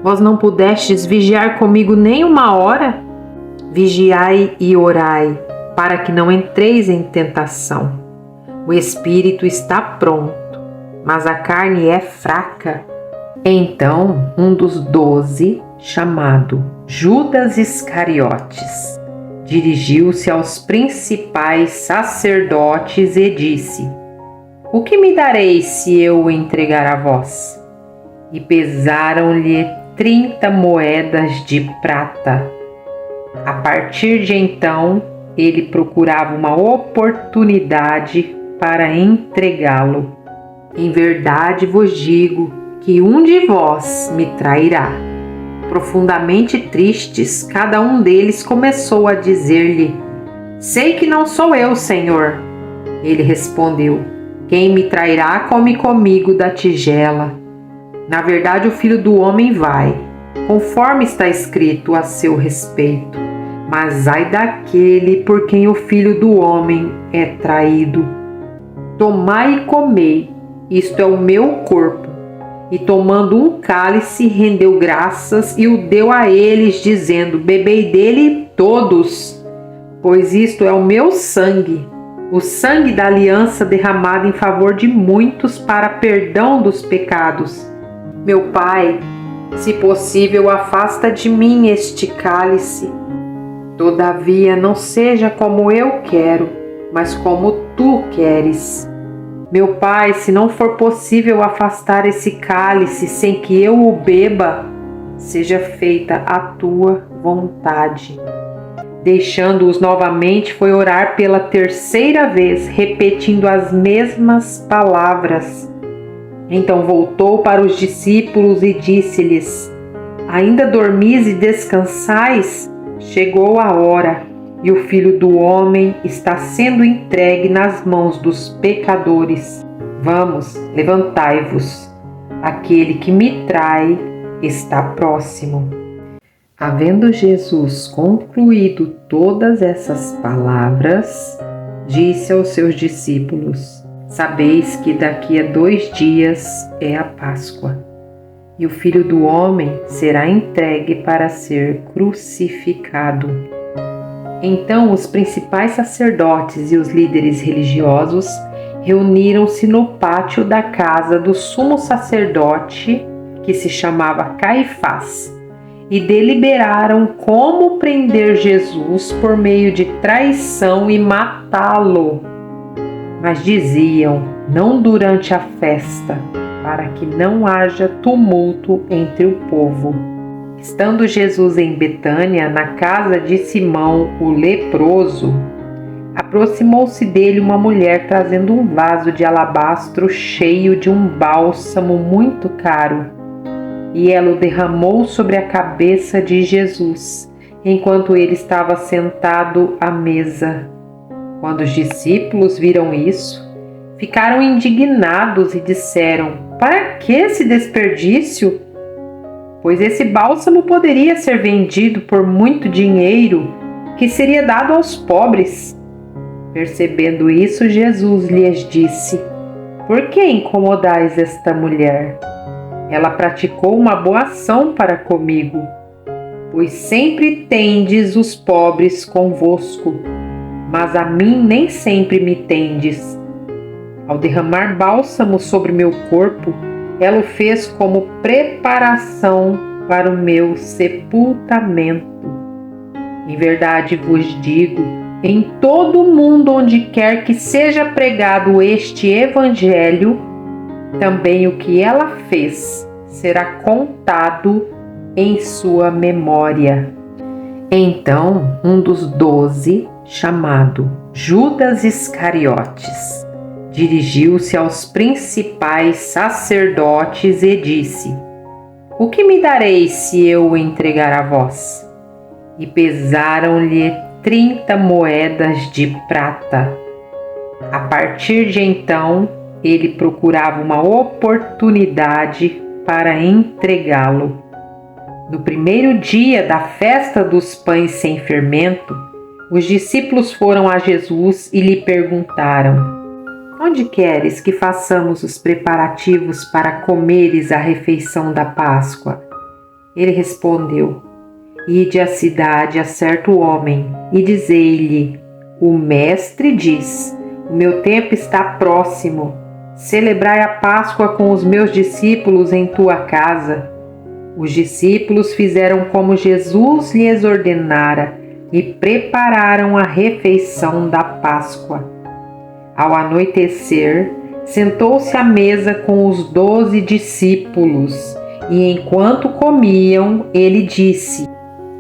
Vós não pudestes vigiar comigo nem uma hora? Vigiai e orai, para que não entreis em tentação. O espírito está pronto, mas a carne é fraca. Então, um dos 12, chamado Judas Iscariotes, dirigiu-se aos principais sacerdotes e disse: O que me dareis se eu o entregar a vós? E pesaram-lhe 30 moedas de prata. A partir de então, ele procurava uma oportunidade para entregá-lo. Em verdade vos digo que um de vós me trairá. Profundamente tristes, cada um deles começou a dizer-lhe: Sei que não sou eu, Senhor. Ele respondeu: Quem me trairá come comigo da tigela. Na verdade, o Filho do Homem vai, conforme está escrito a seu respeito. Mas ai daquele por quem o Filho do Homem é traído. Tomai e comei, isto é o meu corpo. E tomando um cálice, rendeu graças e o deu a eles, dizendo: Bebei dele todos, pois isto é o meu sangue, o sangue da aliança derramado em favor de muitos para perdão dos pecados. Meu Pai, se possível, afasta de mim este cálice. Todavia, não seja como eu quero, mas como tu queres. Meu Pai, se não for possível afastar esse cálice sem que eu o beba, seja feita a tua vontade. Deixando-os novamente, foi orar pela terceira vez, repetindo as mesmas palavras. Então voltou para os discípulos e disse-lhes: Ainda dormis e descansais? Chegou a hora, e o Filho do Homem está sendo entregue nas mãos dos pecadores. Vamos, levantai-vos. Aquele que me trai está próximo. Havendo Jesus concluído todas essas palavras, disse aos seus discípulos: Sabeis que daqui a 2 dias é a Páscoa, e o Filho do Homem será entregue para ser crucificado. Então os principais sacerdotes e os líderes religiosos reuniram-se no pátio da casa do sumo sacerdote, que se chamava Caifás, e deliberaram como prender Jesus por meio de traição e matá-lo. Mas diziam: não durante a festa, para que não haja tumulto entre o povo. Estando Jesus em Betânia, na casa de Simão, o leproso, aproximou-se dele uma mulher trazendo um vaso de alabastro cheio de um bálsamo muito caro, e ela o derramou sobre a cabeça de Jesus, enquanto ele estava sentado à mesa. Quando os discípulos viram isso, ficaram indignados e disseram: Para que esse desperdício? Pois esse bálsamo poderia ser vendido por muito dinheiro, que seria dado aos pobres. Percebendo isso, Jesus lhes disse: Por que incomodais esta mulher? Ela praticou uma boa ação para comigo, pois sempre tendes os pobres convosco, mas a mim nem sempre me tendes. Ao derramar bálsamo sobre meu corpo, ela o fez como preparação para o meu sepultamento. Em verdade vos digo, em todo o mundo onde quer que seja pregado este evangelho, também o que ela fez será contado em sua memória. Então, um dos 12, chamado Judas Iscariotes, dirigiu-se aos principais sacerdotes e disse: O que me dareis se eu o entregar a vós? E pesaram-lhe 30 moedas de prata. A partir de então, ele procurava uma oportunidade para entregá-lo. No primeiro dia da festa dos pães sem fermento, os discípulos foram a Jesus e lhe perguntaram: Onde queres que façamos os preparativos para comeres a refeição da Páscoa? Ele respondeu: Ide à cidade a certo homem e dizei-lhe: o mestre diz, o meu tempo está próximo. Celebrai a Páscoa com os meus discípulos em tua casa. Os discípulos fizeram como Jesus lhes ordenara e prepararam a refeição da Páscoa. Ao anoitecer, sentou-se à mesa com os 12 discípulos, e enquanto comiam, ele disse: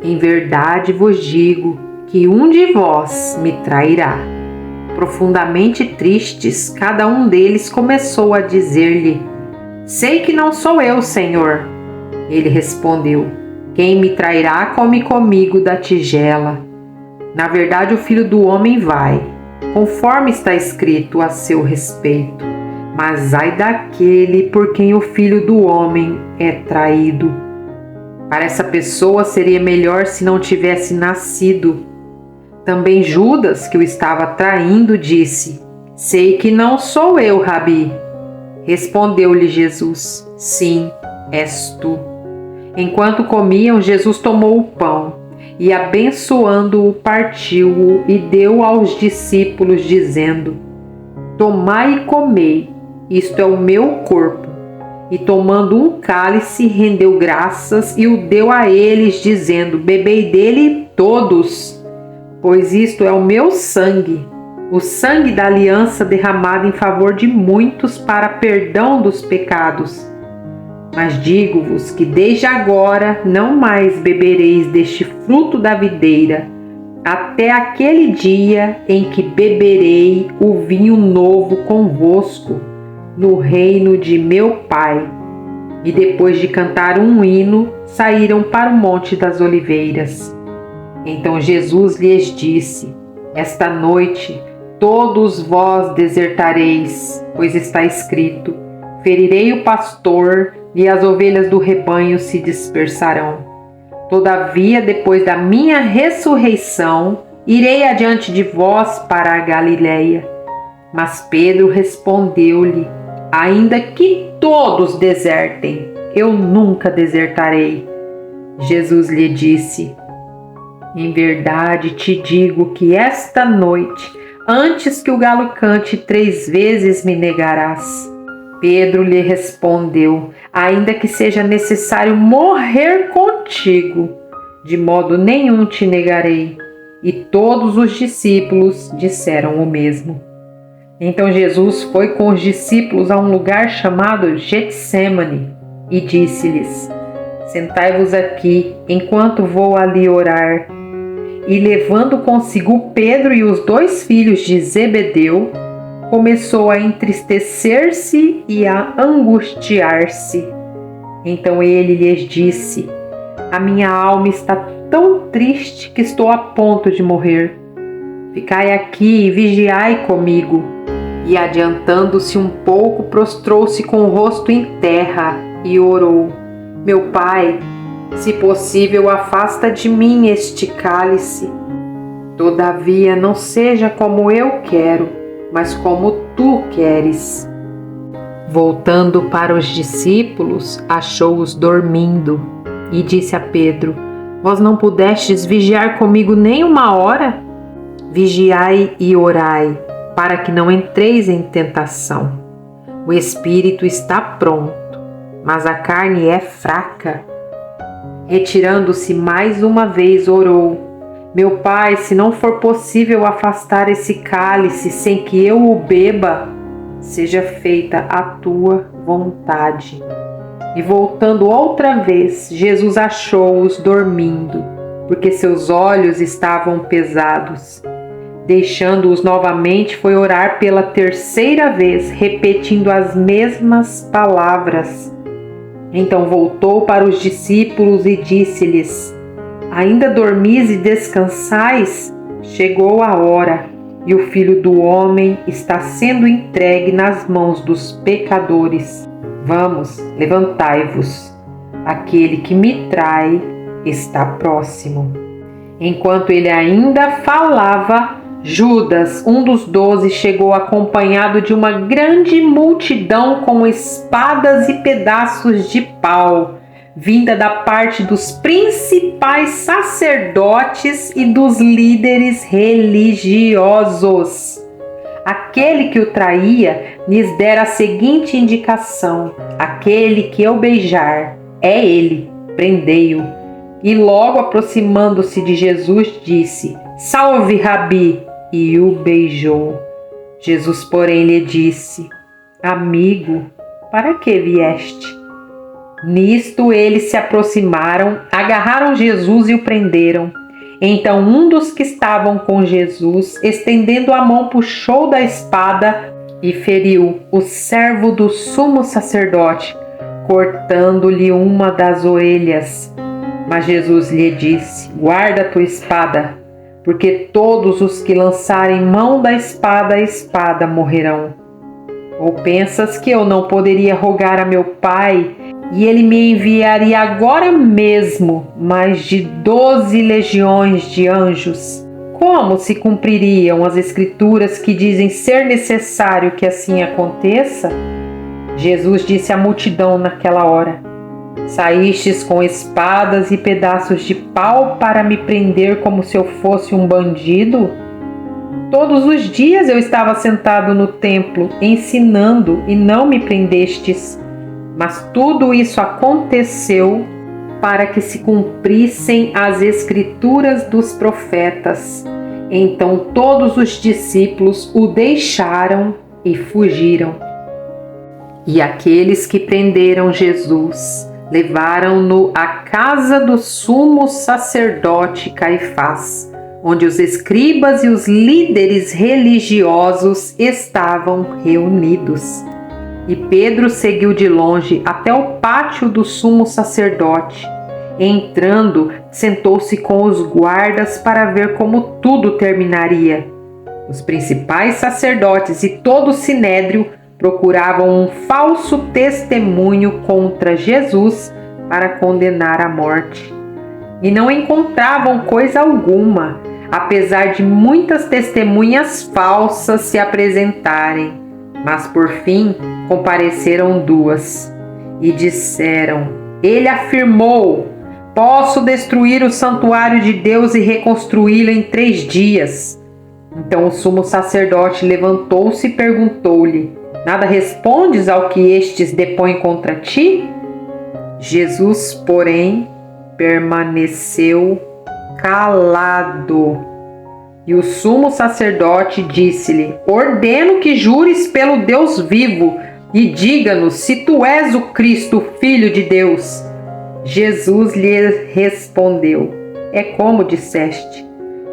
Em verdade vos digo que um de vós me trairá. Profundamente tristes, cada um deles começou a dizer-lhe: Sei que não sou eu, Senhor. Ele respondeu: Quem me trairá come comigo da tigela. Na verdade, o Filho do Homem vai, conforme está escrito a seu respeito. Mas ai daquele por quem o Filho do Homem é traído. Para essa pessoa seria melhor se não tivesse nascido. Também Judas, que o estava traindo, disse: Sei que não sou eu, Rabi. Respondeu-lhe Jesus: Sim, és tu. Enquanto comiam, Jesus tomou o pão e, abençoando-o, partiu-o e deu aos discípulos, dizendo: Tomai e comei, isto é o meu corpo. E tomando um cálice, rendeu graças e o deu a eles, dizendo: Bebei dele todos, pois isto é o meu sangue, o sangue da aliança derramado em favor de muitos para perdão dos pecados. Mas digo-vos que desde agora não mais bebereis deste fruto da videira, até aquele dia em que beberei o vinho novo convosco no reino de meu Pai. E depois de cantar um hino, saíram para o Monte das Oliveiras. Então Jesus lhes disse: Esta noite todos vós desertareis, pois está escrito: Ferirei o pastor e as ovelhas do rebanho se dispersarão. Todavia, depois da minha ressurreição, irei adiante de vós para a Galileia. Mas Pedro respondeu-lhe: Ainda que todos desertem, eu nunca desertarei. Jesus lhe disse: Em verdade te digo que esta noite, antes que o galo cante, 3 vezes me negarás. Pedro lhe respondeu: Ainda que seja necessário morrer contigo, de modo nenhum te negarei. E todos os discípulos disseram o mesmo. Então Jesus foi com os discípulos a um lugar chamado Getsêmani e disse-lhes: Sentai-vos aqui, enquanto vou ali orar. E levando consigo Pedro e os 2 filhos de Zebedeu, começou a entristecer-se e a angustiar-se. Então ele lhes disse: A minha alma está tão triste que estou a ponto de morrer. Ficai aqui e vigiai comigo. E adiantando-se um pouco, prostrou-se com o rosto em terra e orou: Meu Pai, se possível, afasta de mim este cálice. Todavia, não seja como eu quero, mas como tu queres. Voltando para os discípulos, achou-os dormindo e disse a Pedro: Vós não pudestes vigiar comigo nem 1 hora? Vigiai e orai, para que não entreis em tentação. O espírito está pronto, mas a carne é fraca. Retirando-se mais uma vez, orou: Meu Pai, se não for possível afastar esse cálice sem que eu o beba, seja feita a tua vontade. E voltando outra vez, Jesus achou-os dormindo, porque seus olhos estavam pesados. Deixando-os novamente, foi orar pela 3ª vez, repetindo as mesmas palavras. Então voltou para os discípulos e disse-lhes: Ainda dormis e descansais? Chegou a hora, e o Filho do Homem está sendo entregue nas mãos dos pecadores. Vamos, levantai-vos. Aquele que me trai está próximo. Enquanto ele ainda falava, Judas, um dos 12, chegou acompanhado de uma grande multidão com espadas e pedaços de pau, vinda da parte dos principais sacerdotes e dos líderes religiosos. Aquele que o traía lhes dera a seguinte indicação: aquele que eu beijar é ele, prendei-o. E logo aproximando-se de Jesus, disse: Salve, Rabi! E o beijou. Jesus, porém, lhe disse: Amigo, para que vieste? Nisto eles se aproximaram, agarraram Jesus e o prenderam. Então um dos que estavam com Jesus, estendendo a mão, puxou da espada e feriu o servo do sumo sacerdote, cortando-lhe uma das orelhas. Mas Jesus lhe disse: Guarda a tua espada, porque todos os que lançarem mão da espada, a espada morrerão. Ou pensas que eu não poderia rogar a meu Pai, e ele me enviaria agora mesmo mais de 12 legiões de anjos? Como se cumpririam as Escrituras que dizem ser necessário que assim aconteça? Jesus disse à multidão naquela hora: Saístes com espadas e pedaços de pau para me prender como se eu fosse um bandido? Todos os dias eu estava sentado no templo, ensinando, e não me prendestes. Mas tudo isso aconteceu para que se cumprissem as Escrituras dos profetas. Então todos os discípulos o deixaram e fugiram. E aqueles que prenderam Jesus levaram-no à casa do sumo sacerdote Caifás, onde os escribas e os líderes religiosos estavam reunidos. E Pedro seguiu de longe até o pátio do sumo sacerdote. Entrando, sentou-se com os guardas para ver como tudo terminaria. Os principais sacerdotes e todo o sinédrio procuravam um falso testemunho contra Jesus para condenar à morte. E não encontravam coisa alguma, apesar de muitas testemunhas falsas se apresentarem. Mas por fim compareceram duas e disseram: Ele afirmou: Posso destruir o santuário de Deus e reconstruí-lo em 3 dias. Então o sumo sacerdote levantou-se e perguntou-lhe: Nada respondes ao que estes depõem contra ti? Jesus, porém, permaneceu calado. E o sumo sacerdote disse-lhe: Ordeno que jures pelo Deus vivo e diga-nos se tu és o Cristo, Filho de Deus. Jesus lhe respondeu: É como disseste.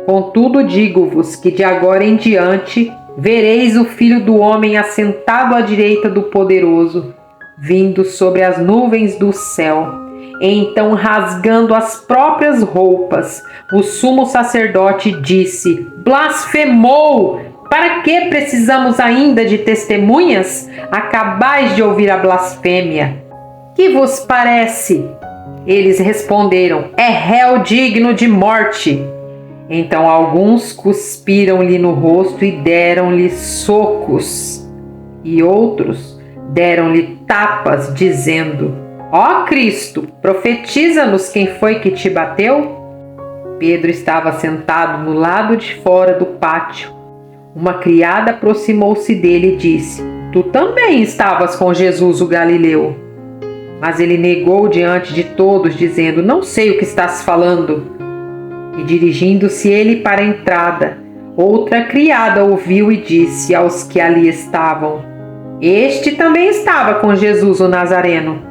Contudo digo-vos que de agora em diante vereis o Filho do Homem assentado à direita do Poderoso, vindo sobre as nuvens do céu. Então, rasgando as próprias roupas, o sumo sacerdote disse: Blasfemou! Para que precisamos ainda de testemunhas? Acabais de ouvir a blasfêmia. Que vos parece? Eles responderam: É réu digno de morte. Então alguns cuspiram-lhe no rosto e deram-lhe socos, e outros deram-lhe tapas, dizendo: Ó Cristo, profetiza-nos quem foi que te bateu? Pedro estava sentado no lado de fora do pátio. Uma criada aproximou-se dele e disse: Tu também estavas com Jesus o Galileu. Mas ele negou diante de todos, dizendo: Não sei o que estás falando. E dirigindo-se ele para a entrada, outra criada ouviu e disse aos que ali estavam: Este também estava com Jesus o Nazareno.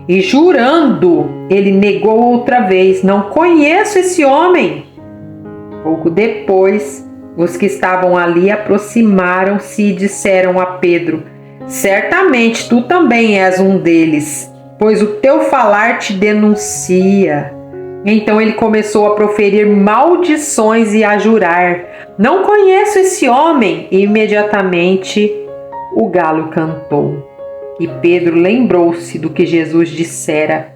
E jurando, ele negou outra vez: Não conheço esse homem. Pouco depois, os que estavam ali aproximaram-se e disseram a Pedro: Certamente tu também és um deles, pois o teu falar te denuncia. Então ele começou a proferir maldições e a jurar: Não conheço esse homem. E imediatamente o galo cantou. E Pedro lembrou-se do que Jesus dissera: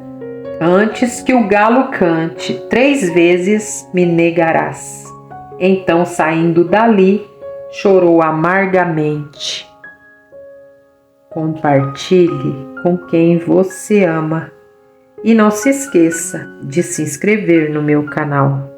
Antes que o galo cante 3 vezes, me negarás. Então, saindo dali, chorou amargamente. Compartilhe com quem você ama E não se esqueça de se inscrever no meu canal.